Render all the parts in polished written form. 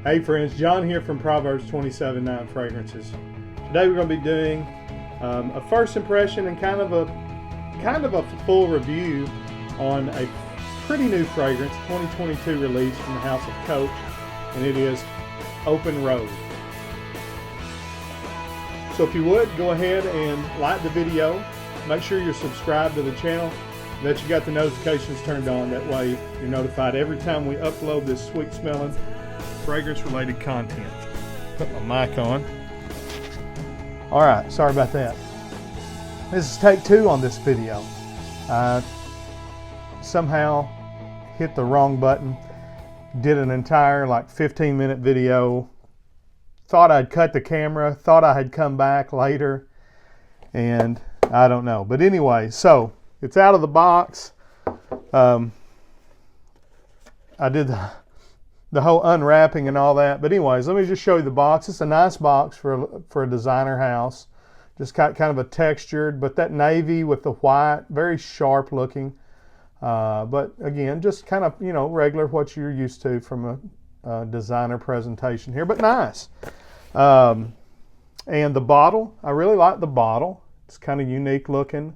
Hey friends, John here from Proverbs 27:9 Fragrances. Today we're going to be doing a first impression and kind of a full review on a pretty new fragrance, 2022 release from the House of Coach, and it is Open Road. So if you would, go ahead and like the video. Make sure you're subscribed to the channel, that you got the notifications turned on. That way you're notified every time we upload this sweet smelling fragrance related content. Put my mic on. Alright, sorry about that. This is take two on this video. Somehow hit the wrong button. Did an entire 15-minute video. Thought I'd cut the camera. Thought I had come back later. And I don't know. But anyway, so it's out of the box. I did the whole unwrapping and all that. But anyways, let me just show you the box. It's a nice box for a designer house. Just kind of a textured, but that navy with the white, very sharp looking. But again, just kind of, regular what you're used to from a designer presentation here, but nice. And the bottle, I really like the bottle. It's kind of unique looking.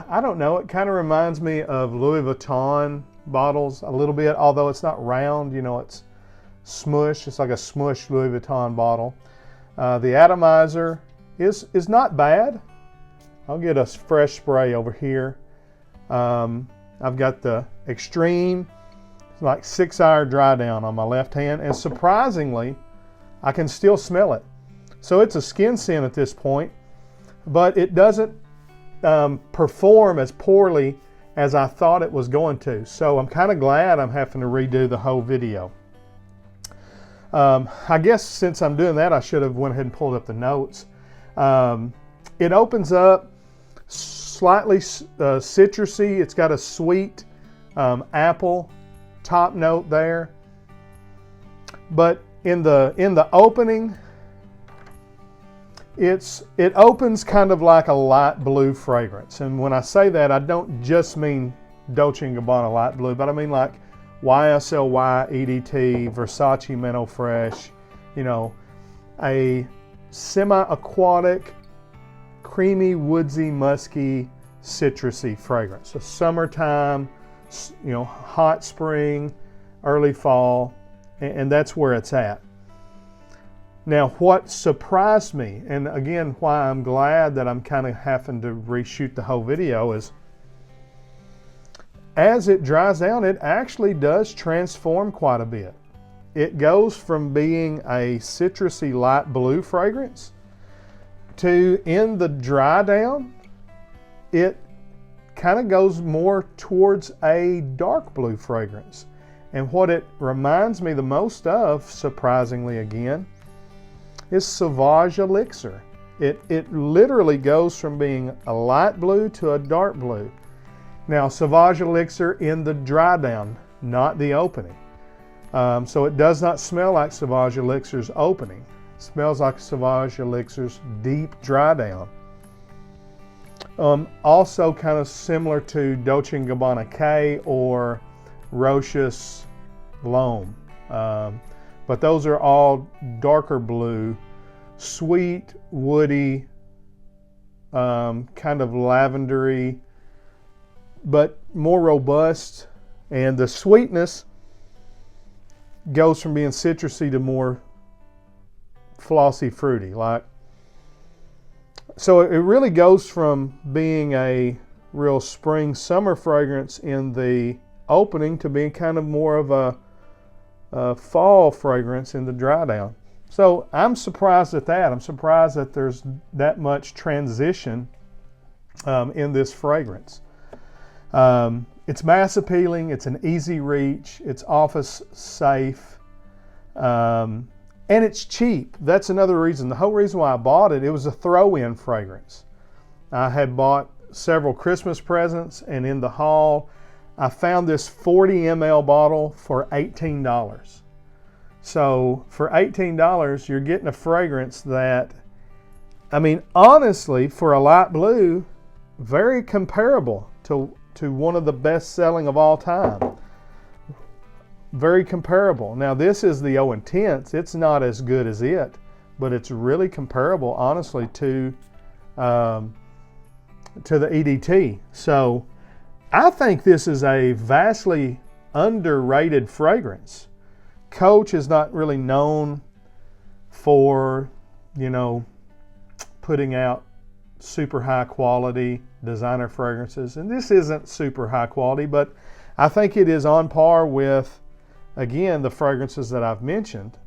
I don't know, it kind of reminds me of Louis Vuitton bottles a little bit, although it's not round, it's smush. It's like a smushed Louis Vuitton bottle. The atomizer is not bad. I'll get a fresh spray over here. I've got the extreme, it's like 6-hour dry down on my left hand, and surprisingly, I can still smell it. So it's a skin scent at this point, but it doesn't perform as poorly as I thought it was going to. So I'm kind of glad I'm having to redo the whole video. I guess since I'm doing that, I should have went ahead and pulled up the notes. It opens up slightly citrusy. It's got a sweet apple top note there. But in the opening, it opens kind of like a light blue fragrance. And when I say that, I don't just mean Dolce & Gabbana light blue, but I mean like YSL EDT, Versace Mental Fresh, a semi-aquatic, creamy, woodsy, musky, citrusy fragrance. A summertime, hot spring, early fall, and that's where it's at. Now, what surprised me, and again, why I'm glad that I'm kind of having to reshoot the whole video, is as it dries down, it actually does transform quite a bit. It goes from being a citrusy light blue fragrance to, in the dry down, it kind of goes more towards a dark blue fragrance. And what it reminds me the most of, surprisingly again, is Sauvage Elixir. It literally goes from being a light blue to a dark blue. Now, Sauvage Elixir in the dry down, not the opening. So it does not smell like Sauvage Elixir's opening. It smells like Sauvage Elixir's deep dry down. Also kind of similar to Dolce & Gabbana K or Roche's L'Homme. But those are all darker blue, sweet, woody, kind of lavendery, but more robust. And the sweetness goes from being citrusy to more flossy, fruity. So it really goes from being a real spring, summer fragrance in the opening to being kind of more of a fall fragrance in the dry down. So I'm surprised at that. I'm surprised that there's that much transition in this fragrance. It's mass appealing, it's an easy reach, it's office safe, and it's cheap. That's another reason. The whole reason why I bought it, it was a throw-in fragrance. I had bought several Christmas presents, and in the haul, I found this 40 ml bottle for $18. So for $18, you're getting a fragrance that, honestly, for a light blue, very comparable to one of the best selling of all time. very comparable. Now this is the O Intense. It's not as good as it, but it's really comparable, honestly, to the EDT. So I think this is a vastly underrated fragrance. Coach is not really known for, putting out super high quality designer fragrances, and this isn't super high quality, but I think it is on par with, again, the fragrances that I've mentioned,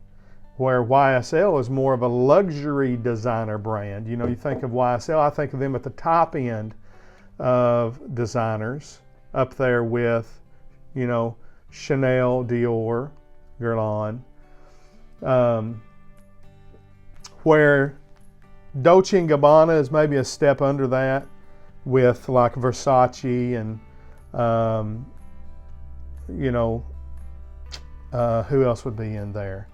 where YSL is more of a luxury designer brand. You think of YSL, I think of them at the top end of designers, up there with, Chanel, Dior, Guerlain, where Dolce & Gabbana is maybe a step under that, with like Versace and who else would be in there?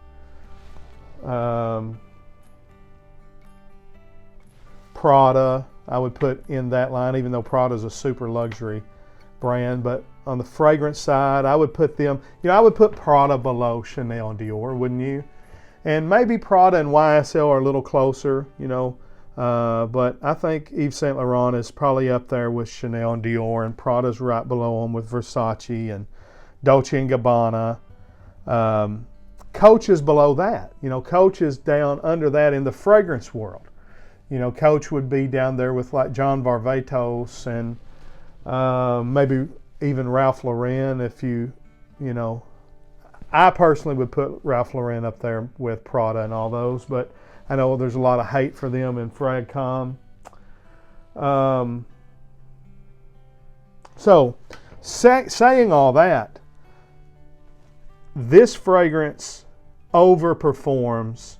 Prada, I would put in that line, even though Prada is a super luxury brand. But on the fragrance side, I would put them, I would put Prada below Chanel and Dior, wouldn't you? And maybe Prada and YSL are a little closer, but I think Yves Saint Laurent is probably up there with Chanel and Dior, and Prada's right below them with Versace and Dolce & Gabbana. Coach is below that. Coach is down under that in the fragrance world. Coach would be down there with like John Varvatos and maybe even Ralph Lauren. I personally would put Ralph Lauren up there with Prada and all those, but I know there's a lot of hate for them in FragCom. Saying all that, this fragrance overperforms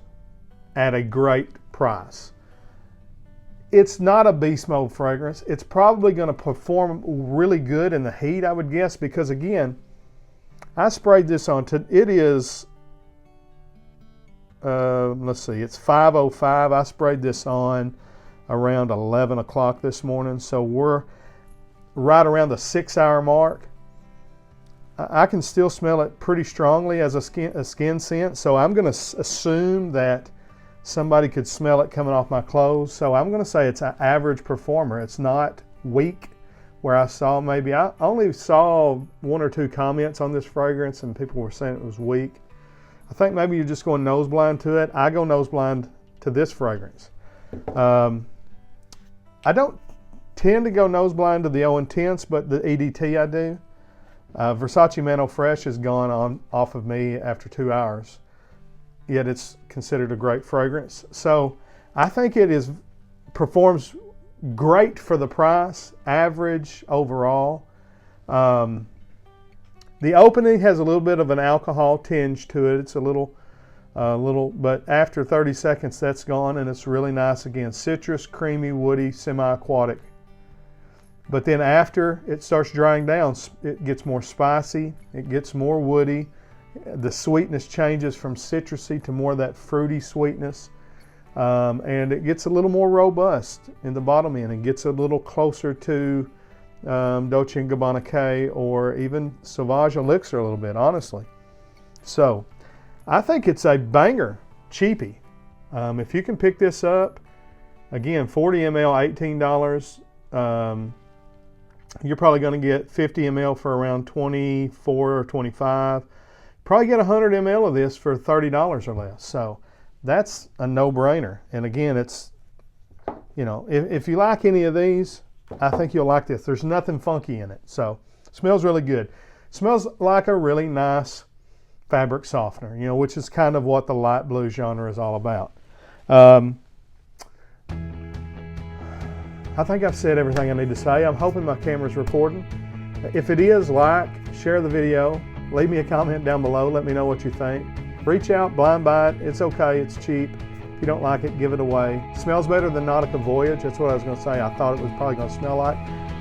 at a great price. It's not a beast mode fragrance. It's probably going to perform really good in the heat, I would guess, because again, I sprayed this on, it is, it's 5:05. I sprayed this on around 11 o'clock this morning, so we're right around the 6-hour mark. I can still smell it pretty strongly as a skin scent, so I'm going to assume that somebody could smell it coming off my clothes. So I'm going to say it's an average performer. It's not weak, where I only saw 1 or 2 comments on this fragrance and people were saying it was weak. I think maybe you're just going nose blind to it. I go nose blind to this fragrance. I don't tend to go nose blind to the O Intense, but the EDT I do. Versace Manteau Fresh has gone off of me after 2 hours, yet it's considered a great fragrance. So I think it performs great for the price, average overall. The opening has a little bit of an alcohol tinge to it. It's a little, but after 30 seconds, that's gone, and it's really nice again. Citrus, creamy, woody, semi-aquatic. But then after it starts drying down, it gets more spicy. It gets more woody. The sweetness changes from citrusy to more of that fruity sweetness. And it gets a little more robust in the bottom end. It gets a little closer to Dolce & Gabbana K or even Sauvage Elixir a little bit, honestly. So I think it's a banger cheapie. If you can pick this up, again, 40 ml, $18. You're probably going to get 50 ml for around 24 or 25. Probably get 100 ml of this for $30 or less. So that's a no-brainer. And again, it's, if you like any of these, I think you'll like this. There's nothing funky in it. So it smells really good. It smells like a really nice fabric softener, which is kind of what the light blue genre is all about. I think I've said everything I need to say. I'm hoping my camera's recording. If it is, share the video, leave me a comment down below, let me know what you think. Reach out, blind buy it, it's okay, it's cheap. If you don't like it, give it away. Smells better than Nautica Voyage, that's what I was going to say. I thought it was probably going to smell like.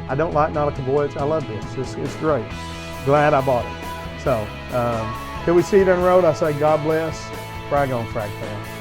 I don't like Nautica Voyage, I love this, it's great. Glad I bought it. So, till we see you down the road, I say God bless, frag on, frag fam.